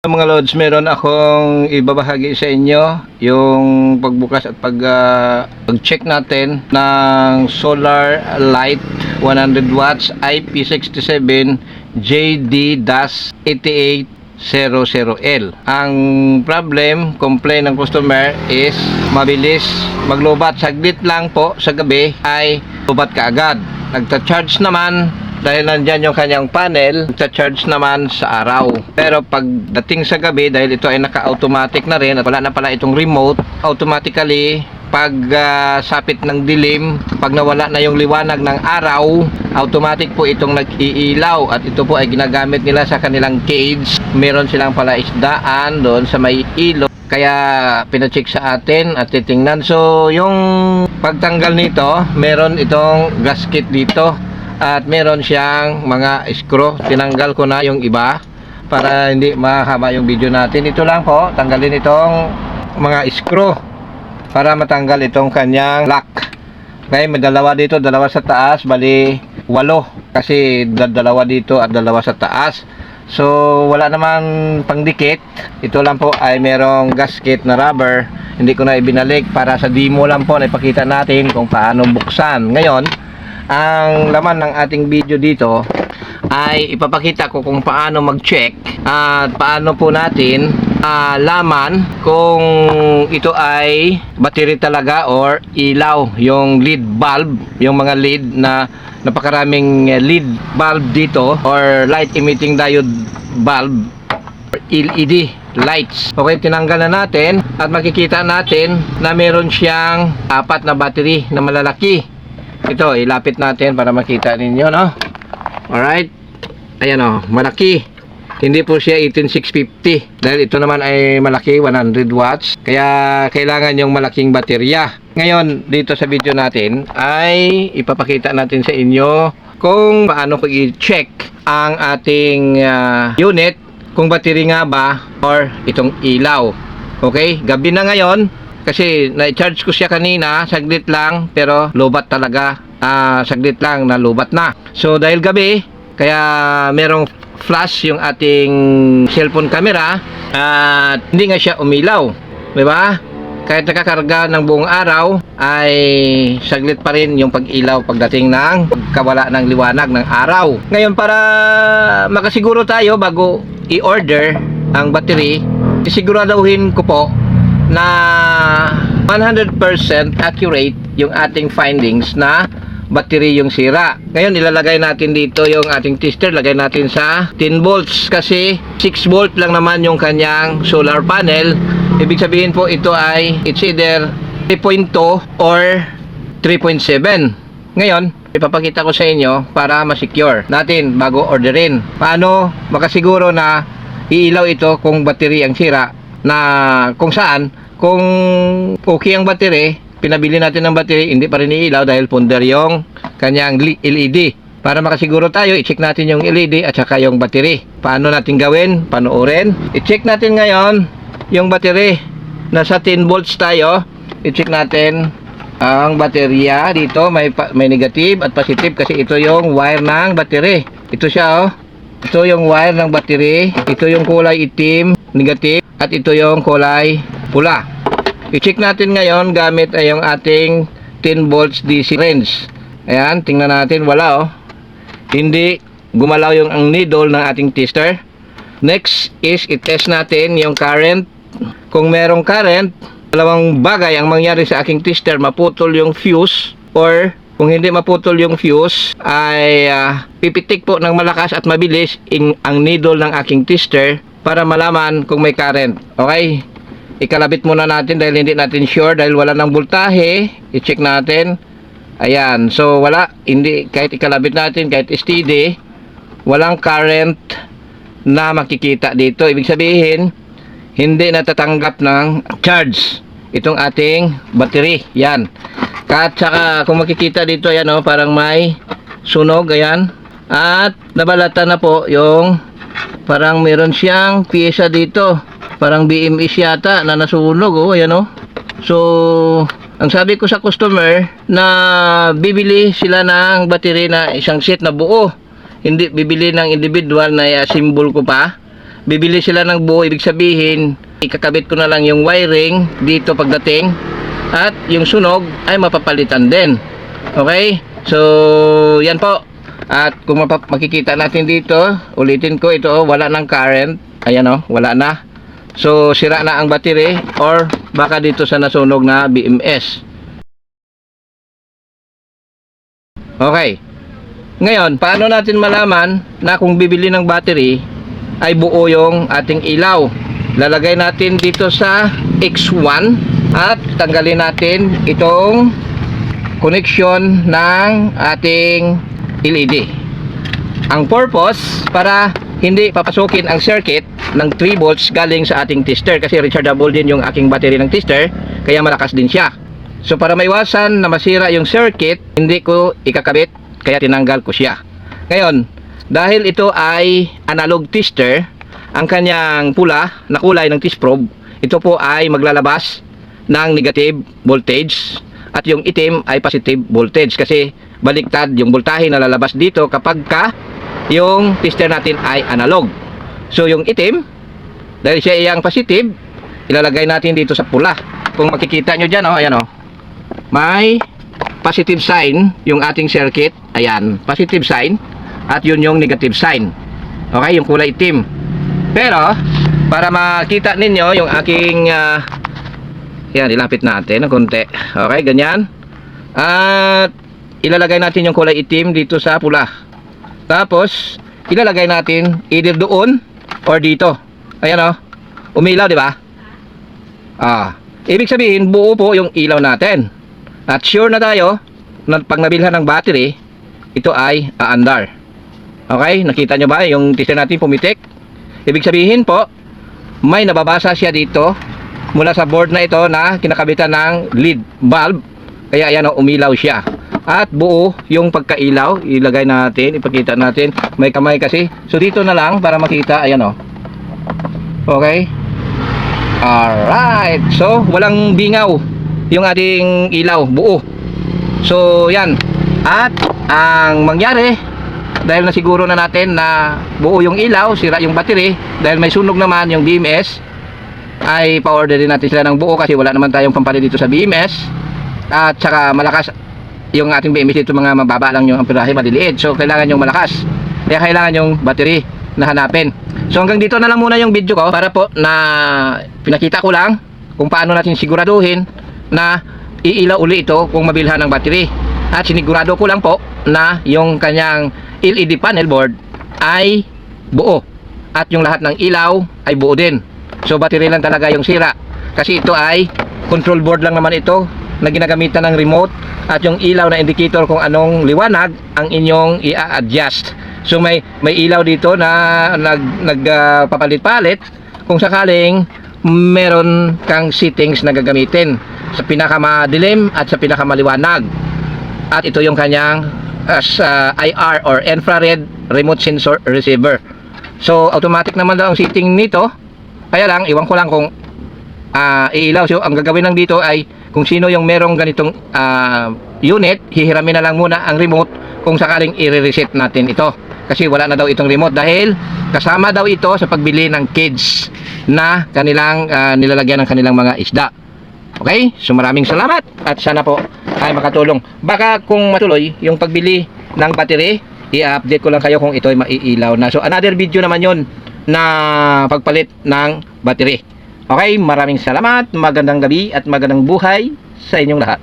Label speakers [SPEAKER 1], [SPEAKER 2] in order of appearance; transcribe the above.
[SPEAKER 1] Mga lods, meron akong ibabahagi sa inyo yung pagbukas at pag-check natin ng solar light 100 watts IP67 JD-8800L. Ang problem, complaint ng customer is mabilis maglobat. Saglit lang po sa gabi ay lobat kaagad. Nagta-charge naman dahil nandyan yung kanyang panel, nagta-charge naman sa araw. Pero pagdating sa gabi, dahil ito ay naka-automatic na rin at wala na pala itong remote, automatically pag sapit ng dilim, pag nawala na yung liwanag ng araw, automatic po itong nag-iilaw. At ito po ay ginagamit nila sa kanilang cage. Meron silang pala isdaan doon sa may ilo, kaya pinacheck sa atin at titingnan. So yung pagtanggal nito, meron itong gasket dito at meron siyang mga screw. Tinanggal ko na yung iba para hindi mahaba yung video natin. Ito lang po, tanggalin itong mga screw para matanggal itong kanyang lock. Okay, may dalawa dito, dalawa sa taas, bali 8 kasi dalawa dito at dalawa sa taas. So wala naman pangdikit. Ito lang po ay merong gasket na rubber. Hindi ko na ibinalik, para sa demo lang po na ipakita natin kung paano buksan. Ngayon, ang laman ng ating video dito ay ipapakita ko kung paano mag-check at paano po natin laman kung ito ay battery talaga or ilaw, yung lead bulb, yung mga lead na napakaraming lead bulb dito or light emitting diode bulb, LED lights. Okay, tinanggal na natin at makikita natin na meron siyang 4 na battery na malalaki. Ito, ilapit natin para makita ninyo, no? Alright. Ayan, oh, malaki. Hindi po siya 18650 dahil ito naman ay malaki, 100 watts. Kaya kailangan yung malaking baterya. Ngayon, dito sa video natin ay ipapakita natin sa inyo kung paano ko i-check ang ating unit, kung battery nga ba or itong ilaw. Okay, gabi na ngayon. Kasi na-charge ko siya kanina, saglit lang, pero lobat talaga. Saglit lang na lobat na. So dahil gabi, kaya merong flash yung ating cellphone camera at hindi nga siya umilaw. Diba? Kahit nakakarga ng buong araw, ay saglit pa rin yung pag-ilaw pagdating ng kawala ng liwanag ng araw. Ngayon, para makasiguro tayo bago i-order ang battery, isiguraduhin ko po na 100% accurate yung ating findings na battery yung sira. Ngayon, ilalagay natin dito yung ating tester. Lagay natin sa 10 volts kasi 6 volt lang naman yung kanyang solar panel. Ibig sabihin po ito ay it's either 3.2 or 3.7. Ngayon, ipapakita ko sa inyo para ma-secure natin bago orderin. Paano makasiguro na iilaw ito kung battery ang sira, na kung saan, kung okay ang battery, pinabili natin ng battery, hindi pa rin iilaw dahil ponder yung kanyang LED. Para makasiguro tayo, i-check natin yung LED at saka yung battery. Paano natin gawin? Panoorin. I-check natin ngayon yung battery. Nasa 10 volts tayo. I-check natin ang baterya. Dito may negative at positive kasi ito yung wire ng battery. Ito siya, oh. Ito yung wire ng battery. Ito yung kulay itim, negative, at ito yung kulay pula. I-check natin ngayon gamit ay yung ating 10 volts DC range. Ayan, tingnan natin, wala, oh. Hindi gumalaw yung ang needle ng ating tester. Next is i-test natin yung current. Kung merong current, dalawang bagay ang mangyari sa aking tester: maputol yung fuse, or kung hindi maputol yung fuse ay pipitik po ng malakas at mabilis ang needle ng aking tester para malaman kung may current. Okay, ikalabit muna natin dahil hindi natin sure, dahil wala ng voltahe. I-check natin. Ayan, so wala, hindi, kahit ikalabit natin, kahit steady, walang current na makikita dito. Ibig sabihin, hindi natatanggap ng charge itong ating battery. Yan. At saka kung makikita dito, yan, oh, parang may sunog. Ayan. At nabalata na po yung parang meron siyang piyesa dito, parang BMS yata na nasunog, oh. Ayan, oh. So ang sabi ko sa customer na bibili sila ng battery na isang set na buo, hindi bibili ng individual na symbol ko pa bibili sila ng buo, ibig sabihin, ikakabit ko na lang yung wiring dito pagdating at yung sunog ay mapapalitan din. Okay? So, yan po. At kung makikita natin dito, ulitin ko ito, wala ng current. Ayan o, wala na. So, sira na ang battery or baka dito sa nasunog na BMS. Okay. Ngayon, paano natin malaman na kung bibili ng battery ay buo yung ating ilaw? Lalagay natin dito sa X1 at tanggalin natin itong connection ng ating LED. Ang purpose para hindi papasukin ang circuit ng 3 volts galing sa ating tester, kasi rechargeable din yung aking battery ng tester, kaya malakas din siya. So para maiwasan na masira yung circuit, hindi ko ikakabit, kaya tinanggal ko siya. Ngayon, dahil ito ay analog tester, ang kanyang pula na kulay ng test probe, ito po ay maglalabas ng negative voltage at yung itim ay positive voltage, kasi baliktad yung voltahe na lalabas dito kapag yung tester natin ay analog. So yung itim, dahil siya iyang positive, ilalagay natin dito sa pula. Kung makikita nyo dyan, ayan may positive sign yung ating circuit. Ayan, positive sign. At yun yung negative sign. Okay, yung kulay itim. Pero, para makita ninyo yung aking yan, ilapit natin ng konti. Okay, ganyan. At ilalagay natin yung kulay itim dito sa pula. Tapos, ilalagay natin either doon or dito. Ayan umilaw, di ba? Ibig sabihin, buo po yung ilaw natin. At sure na tayo na pag nabilhan ng battery, ito ay aandar. Okay, nakita nyo ba yung tester natin pumitik? Ibig sabihin po, may nababasa siya dito mula sa board na ito na kinakabitan ng lead bulb. Kaya ayan umilaw siya. At buo yung pagkailaw. Ilagay natin, ipakita natin. May kamay kasi. So dito na lang para makita. Ayan Okay. Alright. So walang bingaw yung ating ilaw. Buo. So yan. At ang mangyari, dahil na siguro na natin na buo yung ilaw, sira yung battery, dahil may sunog naman yung BMS, ay pa-order din natin sila ng buo kasi wala naman tayong pampalit dito sa BMS. At saka malakas yung ating BMS dito, mga mababa lang yung amperahe, maliliit. So kailangan yung malakas, kaya kailangan yung battery na hanapin. So hanggang dito na lang muna yung video ko, para po na pinakita ko lang kung paano natin siguraduhin na iilaw uli ito kung mabilhan ng battery. At sinigurado ko lang po na yung kanyang LED panel board ay buo at yung lahat ng ilaw ay buo din. So battery lang talaga yung sira, kasi ito ay control board lang naman ito na ginagamitan ng remote, at yung ilaw na indicator kung anong liwanag ang inyong i-adjust. So may ilaw dito na nagpapalit-palit kung sakaling meron kang settings na gagamitin sa pinakamadilim at sa pinakamaliwanag. At ito yung kanyang IR or infrared remote sensor receiver. So automatic naman daw ang setting nito. Kaya lang, iwan ko lang kung iilaw. So ang gagawin lang dito ay kung sino yung merong ganitong unit, hihiramin na lang muna ang remote kung sakaling i-reset natin ito. Kasi wala na daw itong remote dahil kasama daw ito sa pagbili ng cage na kanilang nilalagyan ng kanilang mga isda. Okay? So maraming salamat at sana po ay makatulong. Baka kung matuloy yung pagbili ng battery, i-update ko lang kayo kung ito ay maiilaw na. So another video naman yon na pagpalit ng battery. Okay? Maraming salamat, magandang gabi at magandang buhay sa inyong lahat.